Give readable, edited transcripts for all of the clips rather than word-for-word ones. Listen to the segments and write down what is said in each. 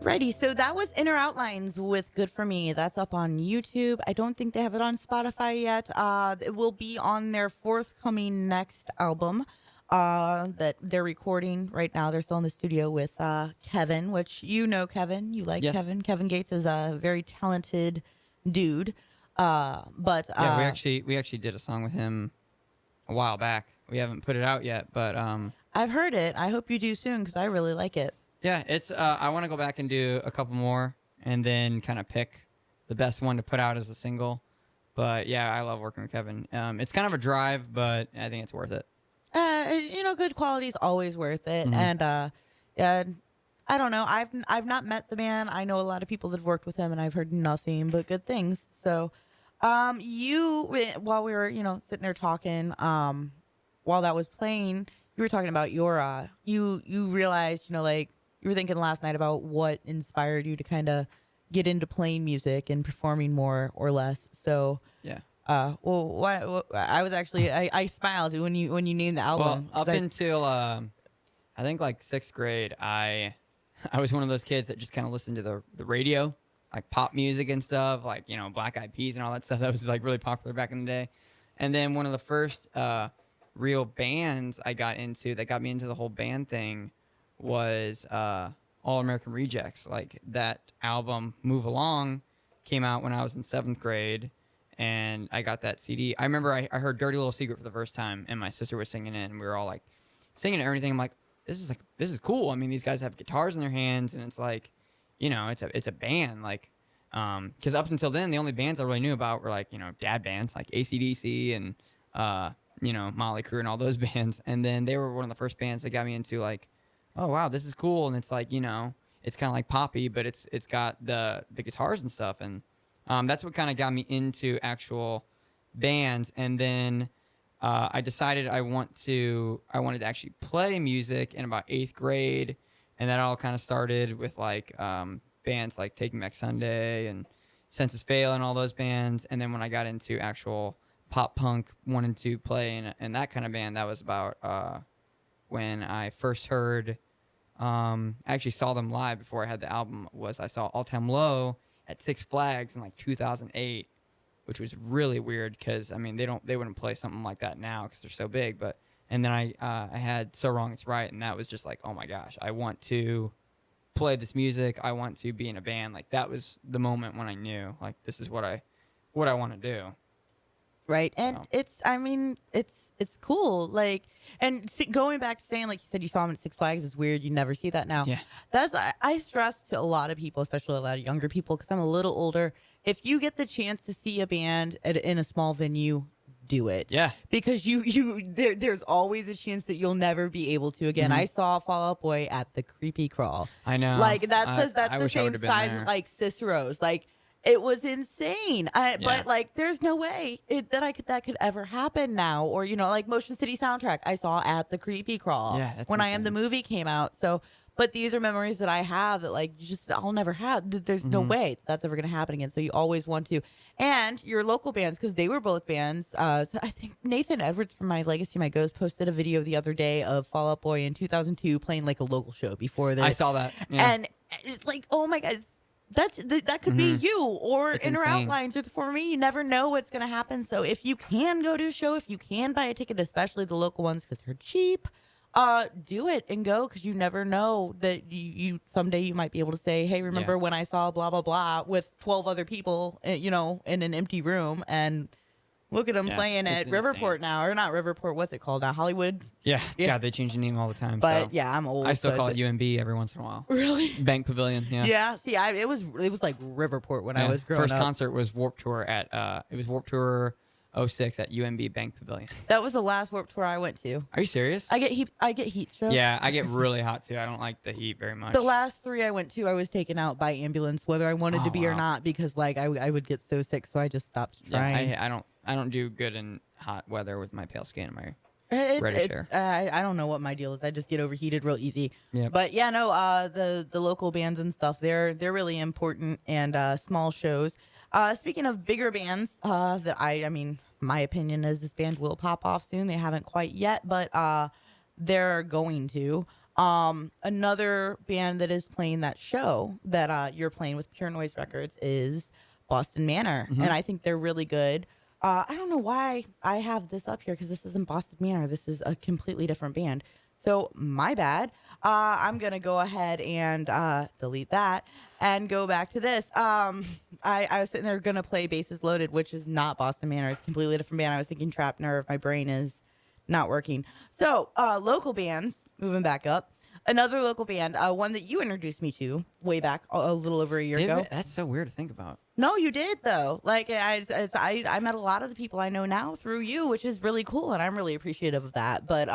Righty, so that was Inner Outlines with Good For Me. That's up on YouTube. I don't think they have it on Spotify yet. It will be on their forthcoming next album that they're recording right now. They're still in the studio with Kevin, which you know Kevin. You like Yes. Kevin. Kevin Gates is a very talented dude. But Yeah, we actually did a song with him a while back. We haven't put it out yet, but I've heard it. I hope you do soon because I really like it. yeah, it's I want to go back and do a couple more and then kind of pick the best one to put out as a single. But yeah, I love working with Kevin. It's kind of a drive, but I think it's worth it. Good quality is always worth it. Mhm. And I don't know. I've not met the man. I know a lot of people that have worked with him, and I've heard nothing but good things. So, while we were sitting there talking, while that was playing, you were talking about your you realized like you were thinking last night about what inspired you to kind of get into playing music and performing more or less. So. Yeah. I was actually I smiled when you named the album. Well, up until I think like sixth grade, I was one of those kids that just kind of listened to the radio, like pop music and stuff, like Black Eyed Peas and all that stuff that was like really popular back in the day. And then one of the first real bands I got into that got me into the whole band thing was All American Rejects. Like that album, Move Along, came out when I was in seventh grade. And I got that CD. I remember I heard Dirty Little Secret for the first time, and my sister was singing it, and we were all like singing and everything. I'm like, this is cool. I mean, these guys have guitars in their hands, and it's like, it's a band. Like, because up until then, the only bands I really knew about were like, dad bands like AC/DC and Motley Crue and all those bands. And then they were one of the first bands that got me into like, oh wow, this is cool. And it's like, it's kind of like poppy, but it's got the guitars and stuff. And that's what kind of got me into actual bands. And then I decided I wanted to actually play music in about eighth grade. And that all kind of started with like bands like Taking Back Sunday and Census Fail and all those bands. And then when I got into actual pop punk, wanting to play in that kind of band, that was about when I first heard, I actually saw them live before I had the album, I saw All Time Low at Six Flags in like 2008, which was really weird because I mean they wouldn't play something like that now because they're so big. And then I had So Wrong It's Right, and that was just like, oh my gosh, I want to play this music. I want to be in a band. Like that was the moment when I knew like this is what I want to do. Right. And it's cool. Like, and going back to saying, like you said, you saw him at Six Flags is weird. You never see that now. Yeah. I stress to a lot of people, especially a lot of younger people, because I'm a little older. If you get the chance to see a band in a small venue, do it. Yeah. Because there's always a chance that you'll never be able to again. Mm-hmm. I saw Fall Out Boy at the Creepy Crawl. I know. Like that's I the wish I same would've been size there. as like Cicero's. Like, it was insane. Yeah. But like, there's no way that could ever happen now. Or like Motion City Soundtrack I saw at the Creepy Crawl. Yeah, that's when I Am insane. the movie came out. So, but these are memories that I have that like I'll never have. There's no way that's ever gonna happen again. So you always want to, and your local bands, because they were both bands. So I think Nathan Edwards from My Legacy My Ghost posted a video the other day of Fall Out Boy in 2002 playing like a local show before this. I saw that. Yeah. And it's like, oh my god. That could be you or It's Inner insane. Outlines or For Me. You never know what's going to happen. So if you can go to a show, if you can buy a ticket, especially the local ones because they're cheap, do it and go, because you never know that you someday you might be able to say, hey, remember when I saw blah, blah, blah with 12 other people, in an empty room, and look at them playing at it's Riverport insane. now, or not Riverport, what's it called now? Hollywood? Yeah. Yeah. God, they change the name all the time. But so. yeah, I'm old. I still so call it's it UMB every once in a while. Really? Bank Pavilion. Yeah. Yeah. See, it was like Riverport when I was growing First up. concert was Warped Tour at Warped Tour 06 at UMB Bank Pavilion. That was the last Warped Tour I went to. Are you serious? I get heat stroke. Yeah, I get really hot too. I don't like the heat very much. The last 3 I went to, I was taken out by ambulance, whether I wanted to be or wow. not, because like I would get so sick, so I just stopped trying. Yeah, I don't do good in hot weather with my pale skin and my It's, reddish it's, hair. I don't know what my deal is. I just get overheated real easy. Yep. But yeah, no, the local bands and stuff, they're really important, and small shows. Speaking of bigger bands, that I mean, my opinion is this band will pop off soon. They haven't quite yet, but they're going to. Another band that is playing that show that you're playing with Pure Noise Records is Boston Manor, and I think they're really good. I don't know why I have this up here because this isn't Boston Manor. This is a completely different band. So my bad. I'm gonna go ahead and delete that and go back to this. I was sitting there gonna play Bases Loaded, which is not Boston Manor. It's a completely different band. I was thinking Trapped Nerve. My brain is not working. So local bands. Moving back up. Another local band, one that you introduced me to way back a little over a year ago. That's so weird to think about. No, you did though. Like I met a lot of the people I know now through you, which is really cool, and I'm really appreciative of that. But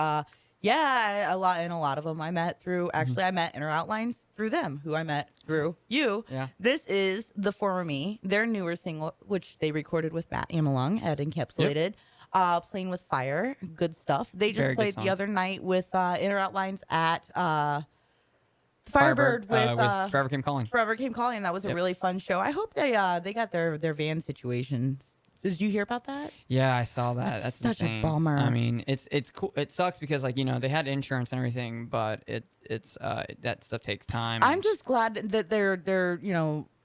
yeah, a lot of them I met through. Actually, I met Inner Outlines through them, who I met through you. Yeah. This is The Former Me, their newer single, which they recorded with Matt Amelung at Encapsulated. Playing with Fire, good stuff. They just played the other night with Inner Outlines at Firebird with Forever Came Calling. Forever Came Calling. That was a really fun show. I hope they got their van situation. Did you hear about that? Yeah, I saw that. That's such insane. a bummer. I mean, it's cool. It sucks because like they had insurance and everything, but it's that stuff takes time. I'm just glad that their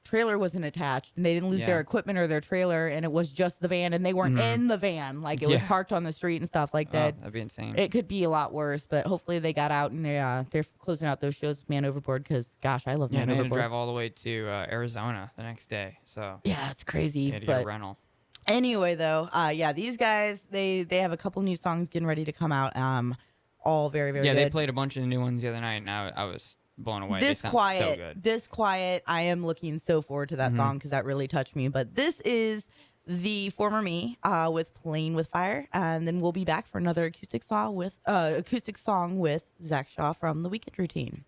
trailer wasn't attached and they didn't lose their equipment or their trailer, and it was just the van and they weren't in the van, like it was parked on the street and stuff like that. That'd be insane. It could be a lot worse, but hopefully they got out and they're closing out those shows with Man Overboard because gosh, I love Man they had Overboard. to drive all the way to Arizona the next day, so yeah, it's crazy. They had to get a rental. Anyway, though, these guys they have a couple new songs getting ready to come out. All very very good. They played a bunch of the new ones the other night, and I was blown away. Disquiet, so good. Disquiet. I am looking so forward to that song because that really touched me. But this is The Former Me with Playing with Fire, and then we'll be back for another acoustic song with Zach Shaw from The Weekend Routine.